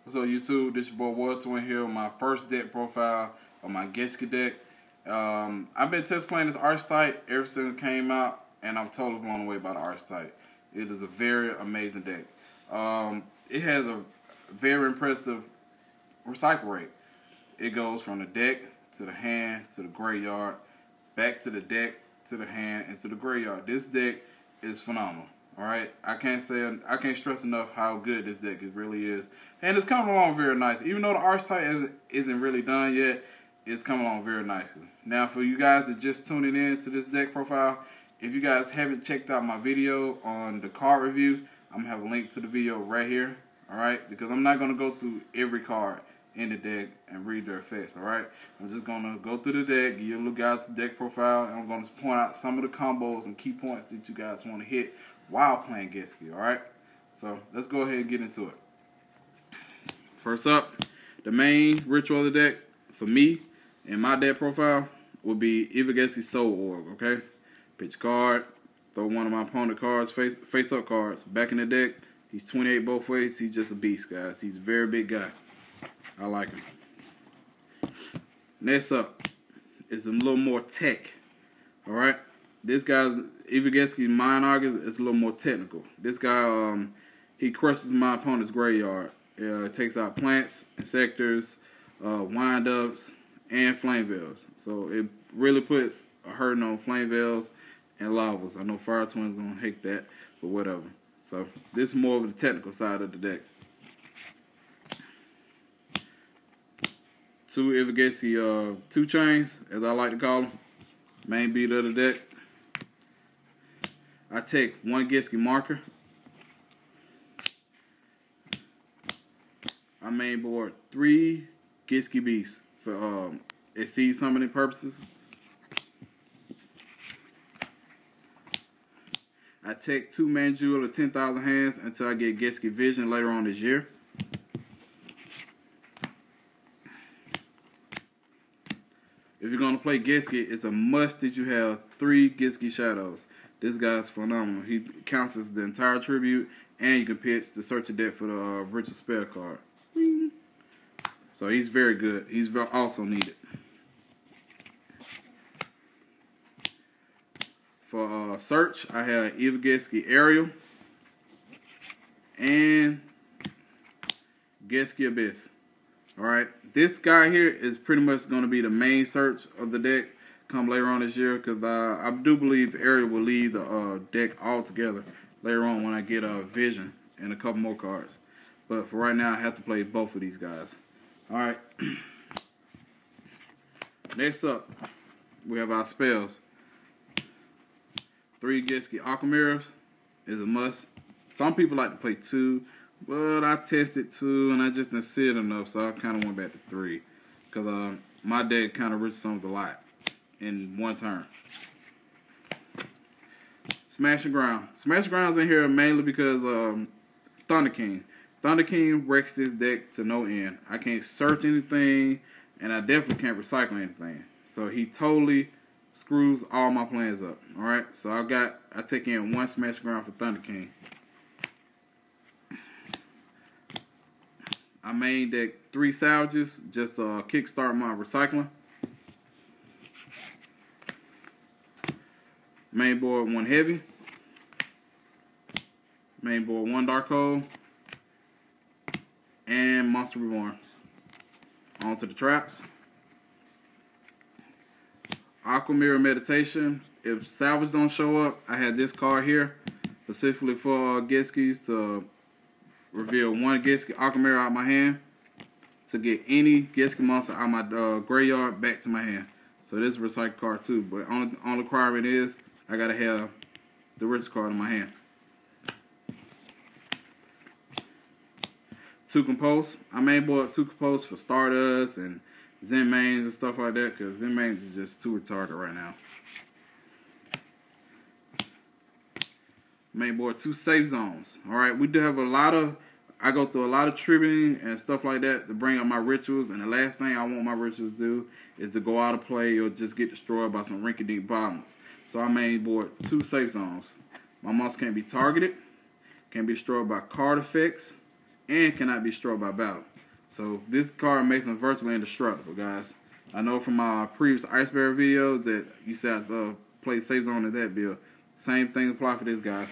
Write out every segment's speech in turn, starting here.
What's up, YouTube? This your boy WorldTwin here with my first deck profile of my Gishki deck. I've been test playing this archetype ever since it came out, and I'm totally blown away by the archetype. It is a very amazing deck. It has a very impressive recycle rate. It goes from the deck to the hand to the graveyard, back to the deck to the hand and to the graveyard. This deck is phenomenal. Alright, I can't stress enough how good this deck really is. And it's coming along very nice. Even though the archetype isn't really done yet, it's coming along very nicely. Now, for you guys that just tuning in to this deck profile, if you guys haven't checked out my video on the card review, I'm going to have a link to the video right here. Alright, because I'm not going to go through every card in the deck and read their effects. Alright, I'm just going to go through the deck, give you a little guys deck profile, and I'm going to point out some of the combos and key points that you guys want to hit while playing Gishki. Alright, so let's go ahead and get into it. First up, the main ritual of the deck for me and my deck profile will be Evigishki Soul Orb. Okay, pitch card, throw one of my opponent cards, face up cards back in the deck. He's 28 both ways. He's just a beast, guys. He's a very big guy. I like him. Next up is a little more tech. Alright, this guy's Evigishki Mind Augus is a little more technical. This guy, he crushes my opponent's graveyard. Takes out plants, insectors, wind-ups, and flame veils. So it really puts a hurting on flame veils and lavas. I know Fire Twin's gonna hate that, but whatever. So this is more of the technical side of the deck. Two Evigishki 2 chains, as I like to call them. Main beat of the deck. I take one Gishki Marker. I main board 3 Gishki Beasts for exceed summoning purposes. I take 2 Man Jewel of 10,000 hands until I get Gishki Vision later on this year. If you're going to play Gishki, it's a must that you have 3 Gishki Shadows. This guy's phenomenal. He counts as the entire tribute, and you can pitch the search of deck for the ritual spell card. So he's very good. He's also needed. For search, I have Gishki Erial and Gishki Abyss. Alright, this guy here is pretty much going to be the main search of the deck come later on this year, because I do believe Ariel will lead the deck altogether later on when I get Vision and a couple more cards. But for right now, I have to play both of these guys. Alright, next up, we have our spells. 3 Gishki Aquamirrors is a must. Some people like to play 2. But I tested 2 and I just didn't see it enough, so I kind of went back to 3. Because my deck kind of rich sums a lot in one turn. Smash and Ground. Smash and Ground's in here mainly because Thunder King. Thunder King wrecks this deck to no end. I can't search anything, and I definitely can't recycle anything. So he totally screws all my plans up. Alright, so I take in 1 Smash and Ground for Thunder King. I main deck 3 Salvages, just kickstart my recycling. Main board 1 Heavy. Main board 1 Dark Hole. And Monster Reborn. On to the traps. Aquamirror Meditation. If Salvage don't show up, I had this card here specifically for Gishkis to reveal 1 Gishki Aquamirror out my hand to get any Gishki monster out my graveyard back to my hand. So this is a recycle card too, but only requirement is I gotta have the rich card in my hand. 2 Compose. I main board 2 Compose for Stardust and Zen mains and stuff like that, because Zen mains is just too retarded right now. Main board 2 Safe Zones. Alright, we do have I go through a lot of tributing and stuff like that to bring up my rituals, and the last thing I want my rituals to do is to go out of play or just get destroyed by some rinky-dink bottomless. So I main board 2 Safe Zones. My monster can't be targeted, can't be destroyed by card effects, and cannot be destroyed by battle. So this card makes them virtually indestructible, guys. I know from my previous Iceberg videos that you said play safe zone in that build. Same thing apply for this guy.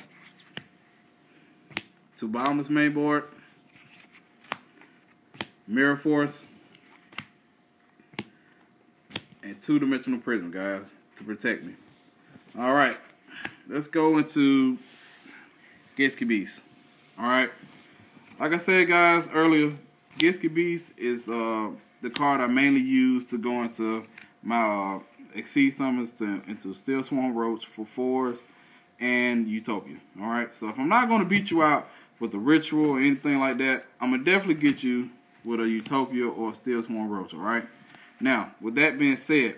2 Bottomless main board, Mirror Force, and 2-dimensional prison, guys, to protect me. Alright, let's go into Gishki Beast. Alright, like I said, guys, earlier, Gishki Beast is the card I mainly use to go into my Exceed Summons into Steel Swarm Roach for 4s and Utopia. Alright, so if I'm not going to beat you out with a Ritual or anything like that, I'm going to definitely get you with a Utopia or a Steel Swarm Roach. Alright, now, with that being said,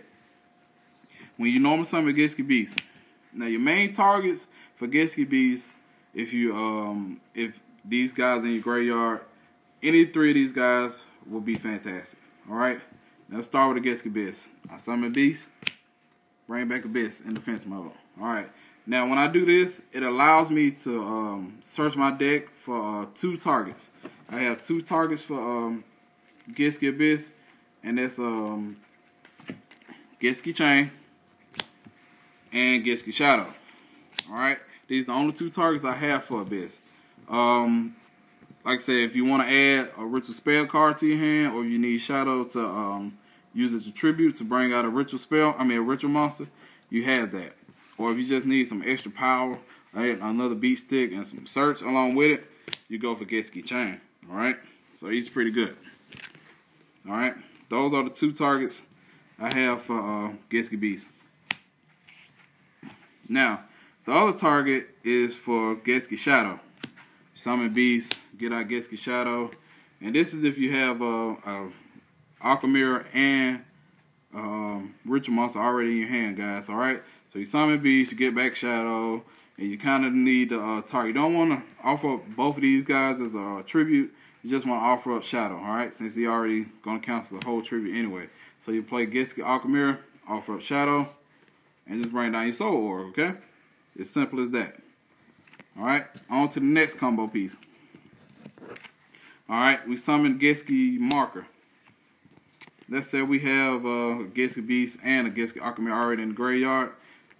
when you normally summon Gishki Beast, now your main targets for Gishki Beast, if these guys in your graveyard, any 3 of these guys will be fantastic. Alright, let's start with the Gishki Beast. I summon Beast, bring back Abyss in defense mode. Alright, now when I do this, it allows me to search my deck for 2 targets. I have 2 targets for Gishki Abyss, and that's Gishki Chain and Gishki Shadow. Alright, these are the only 2 targets I have for Abyss. Like I said, if you want to add a ritual spell card to your hand, or you need Shadow to use as a tribute to bring out a ritual monster, you have that. Or if you just need some extra power, another beat stick and some search along with it, you go for Gishki Chain. Alright, so he's pretty good. Alright, those are the 2 targets I have for Gishki Beast. Now, the other target is for Gishki Shadow. Summon Beast, get out Gishki Shadow, and this is if you have Aquamirror and Ritual Monster already in your hand, guys. Alright, so you summon Beast, you get back Shadow, and you kind of need the target. You don't want to offer up both of these guys as a tribute. You just want to offer up Shadow, alright, since he already going to cancel the whole tribute anyway. So you play Gishki Aquamirror, offer up Shadow, and just bring down your Soul Orb, okay? It's simple as that. Alright, on to the next combo piece. Alright, we summon Gishki Marker. Let's say we have a Gishki Beast and a Gishki Aquamirror already in the graveyard.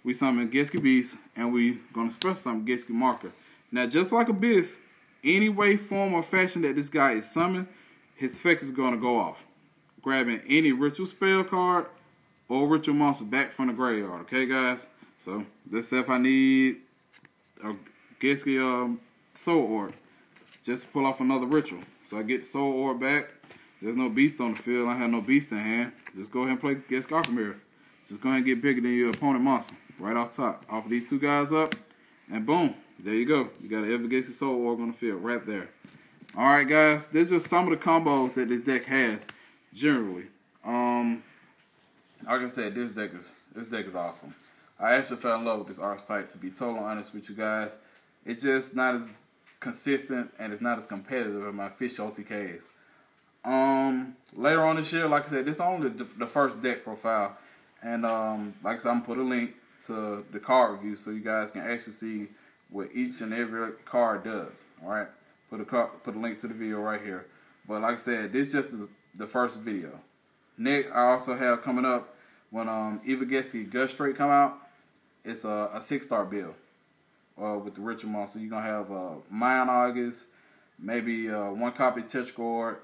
We summon Gishki Beast, and we going to special summon Gishki Marker. Now, just like Abyss, any way, form, or fashion that this guy is summoned, his effect is going to go off. Grabbing any ritual spell card or ritual monster back from the graveyard. Okay, guys? So, let's say if I need a Gishki Soul Orb, just pull off another ritual. So I get the Soul Orb back. There's no beast on the field. I have no beast in hand. Just go ahead and play Gishki Aquamirror. Just go ahead and get bigger than your opponent monster. Right off top. Offer these 2 guys up. And boom. There you go. You got an Evigishki Soul Orb on the field right there. Alright, guys. There's just some of the combos that this deck has. Generally. Like I said, this deck is awesome. I actually fell in love with this archetype, to be totally honest with you guys. It's just not as consistent and it's not as competitive as my fish OTKs. Later on this year, like I said, this is only the first deck profile. And like I said, I'm going to put a link to the card review so you guys can actually see what each and every card does. Alright? Put a link to the video right here. But like I said, this just is the first video. Next, I also have coming up when Evigishki Gust Straight come out. It's a 6-star build with the ritual monster. You're going to have Mayan Augus, maybe 1 copy Tetragord,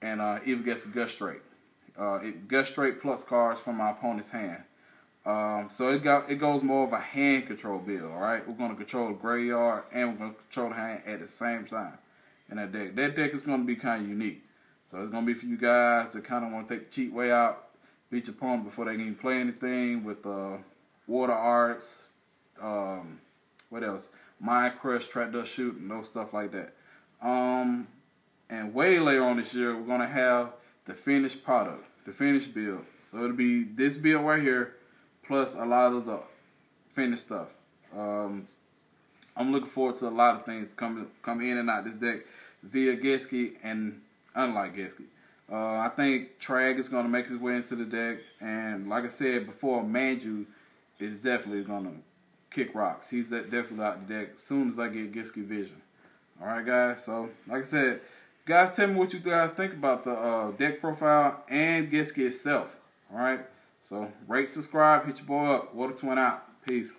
and Evigishki Gust Straight. Gust Straight plus cards from my opponent's hand. So it goes more of a hand control build, alright? We're going to control the graveyard and we're going to control the hand at the same time in that deck. That deck is going to be kind of unique. So it's going to be for you guys that kind of want to take the cheat way out, beat your opponent before they can even play anything with Water Arts, what else? Mind Crush, Trap Dust Shoot, and those stuff like that. And way later on this year, we're going to have the finished product, the finished build. So it'll be this build right here, plus a lot of the finished stuff. I'm looking forward to a lot of things to come in and out this deck via Gishki and unlike Gishki. I think Trag is going to make his way into the deck, and like I said before, Manju is definitely going to kick rocks. He's definitely out the deck as soon as I get Gishki Vision. Alright, guys, so like I said, Guys, tell me what you guys think about the deck profile and Gishki itself. Alright? So, rate, subscribe, hit your boy up. Water Twin out. Peace.